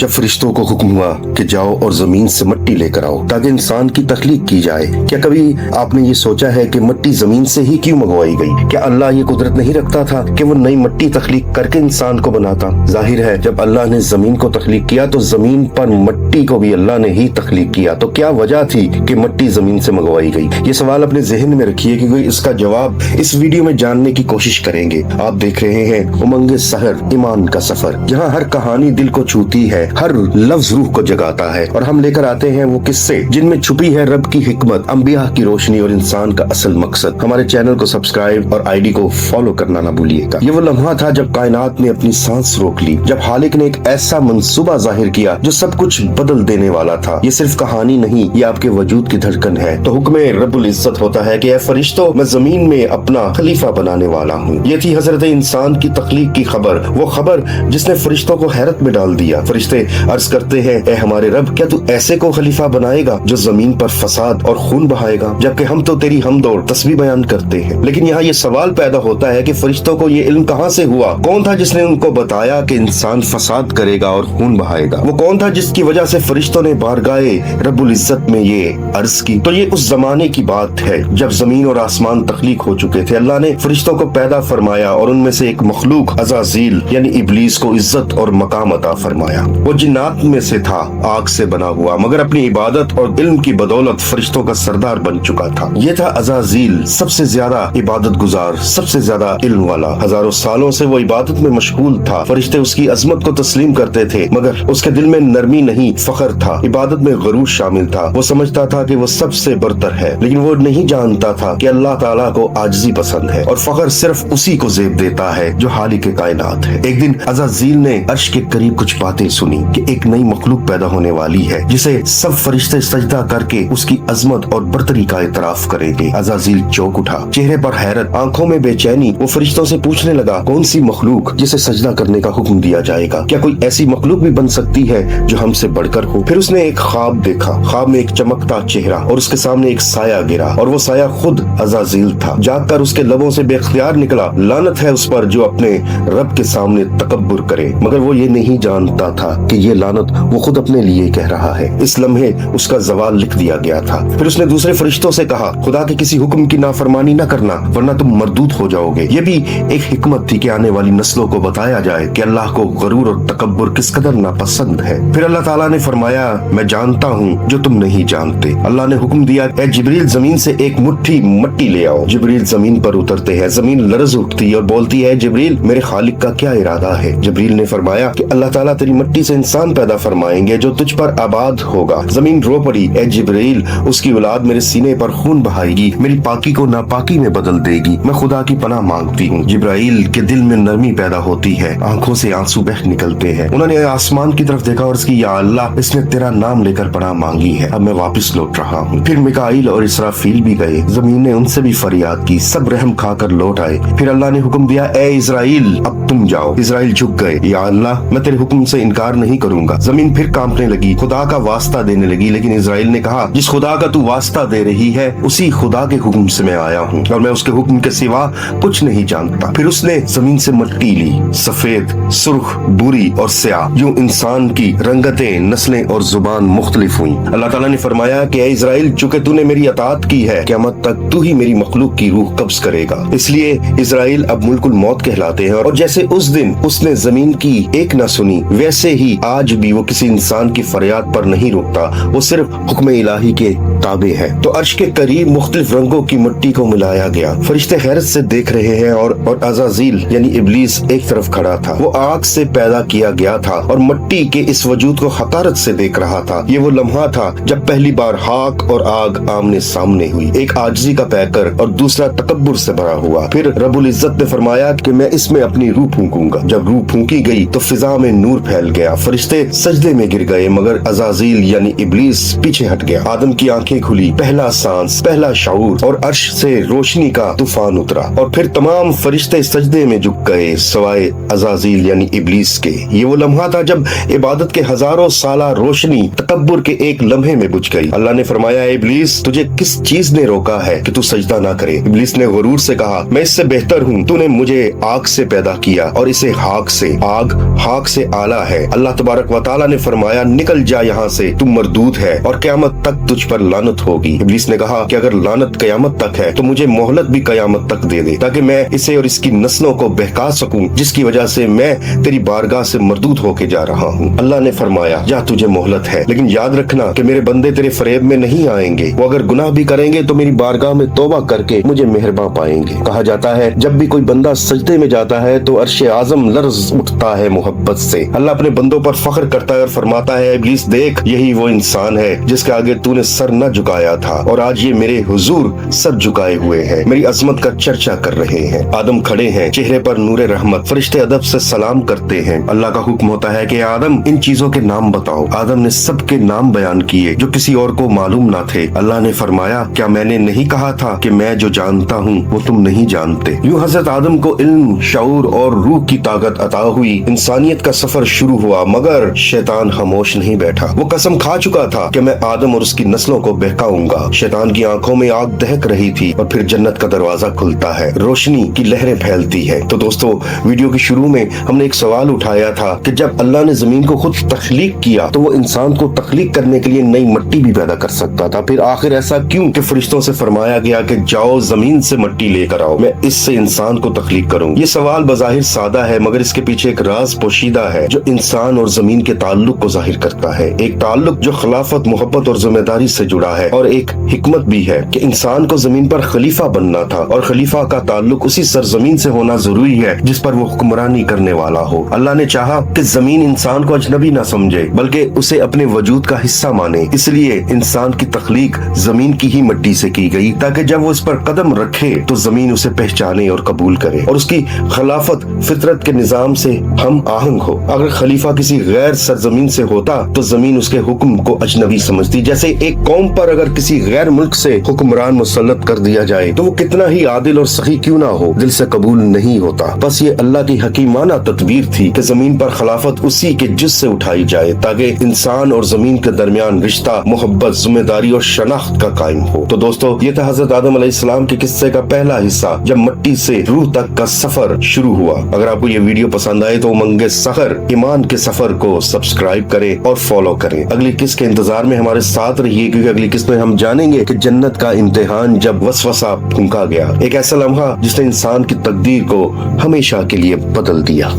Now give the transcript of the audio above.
जब फरिश्तों को हुक्म हुआ कि जाओ और जमीन से मिट्टी लेकर आओ ताकि इंसान की तख्लीक की जाए, क्या कभी आपने ये सोचा है कि मिट्टी जमीन से ही क्यों मंगवाई गई? क्या अल्लाह ये कुदरत नहीं रखता था कि वो नई मिट्टी तख्लीक करके इंसान को बनाता? जाहिर है जब अल्लाह ने जमीन को तख्लीक किया तो जमीन पर मिट्टी को भी अल्लाह ने ही तख्लीक किया। तो क्या वजह थी कि मिट्टी जमीन से मंगवाई गई? ये सवाल अपने जहन में रखिए क्योंकि इसका जवाब इस वीडियो में जानने की कोशिश करेंगे। आप देख रहे हैं उमंग सहर ईमान का सफर, जहाँ हर कहानी दिल को छूती है, हर लफ्ज रूह को जगाता है और हम लेकर आते हैं वो किस्से जिनमें छुपी है रब की हिकमत, अंबिया की रोशनी और इंसान का असल मकसद। हमारे चैनल को सब्सक्राइब और आईडी को फॉलो करना ना भूलिएगा। ये वो लम्हा था जब कायनात ने अपनी सांस रोक ली, जब खालिक ने एक ऐसा मंसूबा जाहिर किया जो सब कुछ बदल देने वाला था। ये सिर्फ कहानी नहीं, ये आपके वजूद की धड़कन है। तो हुक्म रब्बुल इज्जत होता है कि ऐ फरिश्तों, मैं जमीन में अपना खलीफा बनाने वाला हूँ। ये थी हजरत इंसान की तख्लीक की खबर, वो खबर जिसने फरिश्तों को हैरत में डाल दिया। फरिश्ते अर्ज करते हैं, ए हमारे रब, क्या तू ऐसे को खलीफा बनाएगा जो जमीन पर फसाद और खून बहाएगा, जबकि हम तो तेरी हमद और तस्बीह बयान करते हैं। लेकिन यहाँ ये सवाल पैदा होता है कि फरिश्तों को ये इल्म कहाँ से हुआ? कौन था जिसने उनको बताया कि इंसान फसाद करेगा और खून बहाएगा? वो कौन था जिसकी वजह से फरिश्तों ने बारगाए रब्बुल इज्जत में ये अर्ज की? तो ये उस जमाने की बात है जब जमीन और आसमान तख्लीक हो चुके थे। अल्लाह ने फरिश्तों को पैदा फरमाया और उनमें से एक मखलूक अज़ाज़ील यानी इब्लीस को इज्जत और मकाम अता फरमाया। वो जिन्नात में से था, आग से बना हुआ, मगर अपनी इबादत और इल्म की बदौलत फरिश्तों का सरदार बन चुका था। ये था अज़ाज़ील, सबसे ज्यादा इबादत गुजार, सबसे ज्यादा इल्म वाला। हजारों सालों से वो इबादत में मशगूल था। फरिश्ते उसकी अजमत को तस्लीम करते थे, मगर उसके दिल में नरमी नहीं, फख्र था। इबादत में गरूर शामिल था। वो समझता था कि वो सबसे बरतर है, लेकिन वो नहीं जानता था कि अल्लाह ताला को आजिज़ी पसंद है और फख्र सिर्फ उसी को ज़ेब देता है जो खालिक कायनात है। एक दिन अज़ाज़ील ने अर्श के करीब कुछ बातें सुनी कि एक नई मखलूक पैदा होने वाली है जिसे सब फरिश्ते सजदा करके उसकी अजमत और बरतरी का इतराफ करेंगे। अज़ाज़ील चौंक उठा, चेहरे पर हैरत, आंखों में बेचैनी। वो फरिश्तों से पूछने लगा, कौन सी मखलूक जिसे सजदा करने का हुक्म दिया जाएगा? क्या कोई ऐसी मखलूक भी बन सकती है जो हमसे बढ़कर हो? फिर उसने एक ख्वाब देखा। ख्वाब में एक चमकता चेहरा और उसके सामने एक साया गिरा और वो साया खुद अज़ाज़ील था। जागकर उसके लबों से बेख्तियार निकला, लानत है उस पर जो अपने रब के सामने तकब्बुर करे। मगर वो ये नहीं जानता था कि ये लानत वो खुद अपने लिए कह रहा है। इस लम्हे उसका जवाल लिख दिया गया था। फिर उसने दूसरे फरिश्तों से कहा, खुदा के किसी हुक्म की नाफरमानी न करना वरना तुम मरदूद हो जाओगे। ये भी एक हिकमत थी कि आने वाली नस्लों को बताया जाए कि अल्लाह को गरूर और तकब्बुर किस कदर नापसंद है। फिर अल्लाह ताला ने फरमाया, मैं जानता हूँ जो तुम नहीं जानते। अल्लाह ने हुक्म दिया, ए जिब्रील, जमीन से एक मुट्ठी मिट्टी ले आओ। जिब्रील जमीन पर उतरते हैं। जमीन लरज उठती और बोलती है, जिब्रील, मेरे खालिक का क्या इरादा है? जिब्रील ने फरमाया कि अल्लाह ताला तेरी मिट्टी से इंसान पैदा फरमाएंगे जो तुझ पर आबाद होगा। जमीन रो पड़ी, ए जिब्रील, उसकी औलाद मेरे सीने पर खून बहाएगी, मेरी पाकी को नापाकी में बदल देगी। मैं खुदा की पनाह मांगती हूँ। जिब्राइल के दिल में नरमी पैदा होती है, आंखों से आंसू बह निकलते हैं। उन्होंने आसमान की तरफ देखा और उसकी, या अल्लाह, इसने तेरा नाम लेकर पनाह मांगी है, अब मैं वापस लौट रहा हूँ। फिर मिकाईल और इसराफील भी गए। जमीन ने उनसे भी फरियाद की, सब रहम खाकर लौट आए। फिर अल्लाह ने हुक्म दिया, ए इजराइल, अब तुम जाओ। इजराइल झुक गए, या अल्लाह, मैं तेरे हुक्म से इनकार नहीं करूंगा। जमीन फिर कांपने लगी, खुदा का वास्ता देने लगी, लेकिन इजराइल ने कहा, जिस खुदा का तू वास्ता दे रही है उसी खुदा के हुक्म से मैं आया हूँ और मैं उसके हुक्म के सिवा कुछ नहीं जानता। फिर उसने जमीन से मिट्टी ली, सफेद, सुर्ख, भूरी और स्याह, यूं इंसान की रंगतें, नस्लें और जुबान मुख्तलिफ हुई। अल्लाह ताला ने फरमाया कि इजराइल, चूंकि तूने मेरी अताअत की है, क़यामत तक तू ही मेरी मखलूक की रूह कब्ज करेगा। इसलिए इजराइल अब मुल्कुल मौत कहलाते हैं। और जैसे उस दिन उसने जमीन की एक न सुनी, वैसे ही आज भी वो किसी इंसान की फरियाद पर नहीं रुकता, वो सिर्फ हुक्म इलाही के ताबे है। तो अर्श के करीब मुख्तलिफ रंगों की मिट्टी को मिलाया गया। फरिश्ते हैरत से देख रहे हैं और अज़ाज़ील यानी इब्लीस एक तरफ खड़ा था। वो आग से पैदा किया गया था और मिट्टी के इस वजूद को हकारत से देख रहा था। ये वो लम्हा था जब पहली बार खाक और आग आमने सामने हुई, एक आजिज़ी का पैकर और दूसरा तकब्बुर से भरा हुआ। फिर रब्बुल इज्जत ने फरमाया कि मैं इसमें अपनी रूह फूंकूंगा। जब रूह फूंकी गई तो फिजा में नूर फैल गया। फरिश्ते सजदे में गिर गए, मगर अज़ाज़ील यानी इब्लीस पीछे हट गया। आदम की आंखें खुली, पहला सांस, पहला शऊर और अर्श से रोशनी का तूफान उतरा और फिर तमाम फरिश्ते सजदे में झुक गए सवाए अज़ाज़ील यानी इब्लीस के। ये वो लम्हा था जब इबादत के हजारों साला रोशनी तकब्बुर के एक लम्हे में बुझ गई। अल्लाह ने फरमाया, इब्लीस, तुझे किस चीज ने रोका है कि तू सजदा ना करे? इब्लीस ने गुरूर से कहा, मैं इससे बेहतर हूँ। तूने मुझे आग से पैदा किया और इसे खाक से। आग खाक से आला है। अल्लाह तबारक व तआला ने फरमाया, निकल जा यहाँ से, तुम मरदूद है और क़यामत तक तुझ पर लानत होगी। इब्लीस ने कहा कि अगर लानत क़यामत तक है तो मुझे मोहलत भी क़यामत तक दे दे, ताकि मैं इसे और इसकी नस्लों को बहका सकूं, जिसकी वजह से मैं तेरी बारगाह से मरदूद होके जा रहा हूँ। अल्लाह ने फरमाया, जा तुझे मोहलत है, लेकिन याद रखना कि मेरे बंदे तेरे फरेब में नहीं आएंगे। वो अगर गुनाह भी करेंगे तो मेरी बारगाह में तौबा करके मुझे मेहरबान पाएंगे। कहा जाता है जब भी कोई बंदा सजदे में जाता है तो अर्श आजम लर्ज उठता है मोहब्बत से। अल्लाह अपने बंदों पर फख्र करता है और फरमाता है, इब्लीस देख, यही वो इंसान है जिसके आगे तूने सर न झुकाया था और आज ये मेरे हुजूर सर झुकाए हुए हैं, मेरी अजमत का चर्चा कर रहे हैं। आदम खड़े हैं, चेहरे पर नूरे रहमत, फरिश्ते अदब से सलाम करते हैं। अल्लाह का हुक्म होता है कि आदम इन चीजों के नाम बताओ। आदम ने सबके नाम बयान किए जो किसी और को मालूम ना थे। अल्लाह ने फरमाया, क्या मैंने नहीं कहा था कि मैं जो जानता हूँ वो तुम नहीं जानते। यूं हजरत आदम को इल्म, शऊर और रूह की ताकत अता हुई। इंसानियत का सफर शुरू हुआ, मगर शैतान खामोश नहीं बैठा। वो कसम खा चुका था कि मैं आदम और उसकी नस्लों को बहकाऊंगा। शैतान की आंखों में आग दहक रही थी और फिर जन्नत का दरवाजा खुलता है, रोशनी की लहरें फैलती है। तो दोस्तों, वीडियो के शुरू में हमने एक सवाल उठाया था कि जब अल्लाह ने जमीन को खुद तख्लीक किया तो वो इंसान को तख्लीक करने के लिए नई मिट्टी भी पैदा कर सकता था। फिर आखिर ऐसा क्यों कि फरिश्तों से फरमाया गया कि जाओ जमीन से मिट्टी लेकर आओ, मैं इससे इंसान को तख्लीक करूँ। ये सवाल बज़ाहिर सादा है, मगर इसके पीछे एक राज पोशीदा है जो इंसान और जमीन के ताल्लुक को जाहिर करता है। एक ताल्लुक जो खिलाफत, मोहब्बत और जिम्मेदारी से जुड़ा है, और एक हिकमत भी है कि इंसान को जमीन पर खलीफा बनना था और खलीफा का ताल्लुक उसी सरजमीन से होना जरूरी है जिस पर वो हुक्मरानी करने वाला हो। अल्लाह ने चाहा कि जमीन इंसान को अजनबी ना समझे बल्कि उसे अपने वजूद का हिस्सा माने, इसलिए इंसान की तख्लीक जमीन की ही मिट्टी से की गई, ताकि जब वो इस पर कदम रखे तो जमीन उसे पहचाने और कबूल करे और उसकी खिलाफत फितरत के निजाम से हम आहंग हो। अगर खलीफा किसी गैर सरजमीन से होता तो जमीन उसके हुक्म को अजनबी समझती। जैसे एक कौम पर अगर किसी गैर मुल्क से हुक्मरान मुसल्लत कर दिया जाए तो वो कितना ही आदिल और सही क्यों ना हो, दिल से कबूल नहीं होता। बस ये अल्लाह की हकीमाना तदबीर थी कि जमीन पर खिलाफत उसी के जिस से उठाई जाए, ताकि इंसान और जमीन के दरमियान रिश्ता, मोहब्बत, जिम्मेदारी और शनाख्त का कायम हो। तो दोस्तों, ये था हजरत आदम अलैहिस्सलाम के किस्से का पहला हिस्सा, जब मिट्टी से रूह तक का सफर शुरू हुआ। अगर आपको ये वीडियो पसंद आए तो उमंगे सहर ईमान के सफर को सब्सक्राइब करें और फॉलो करें। अगली किस्त के इंतजार में हमारे साथ रहिए, क्योंकि अगली किस्त में हम जानेंगे कि जन्नत का इम्तिहान जब वसवसा फूंका गया, एक ऐसा लम्हा जिसने इंसान की तकदीर को हमेशा के लिए बदल दिया।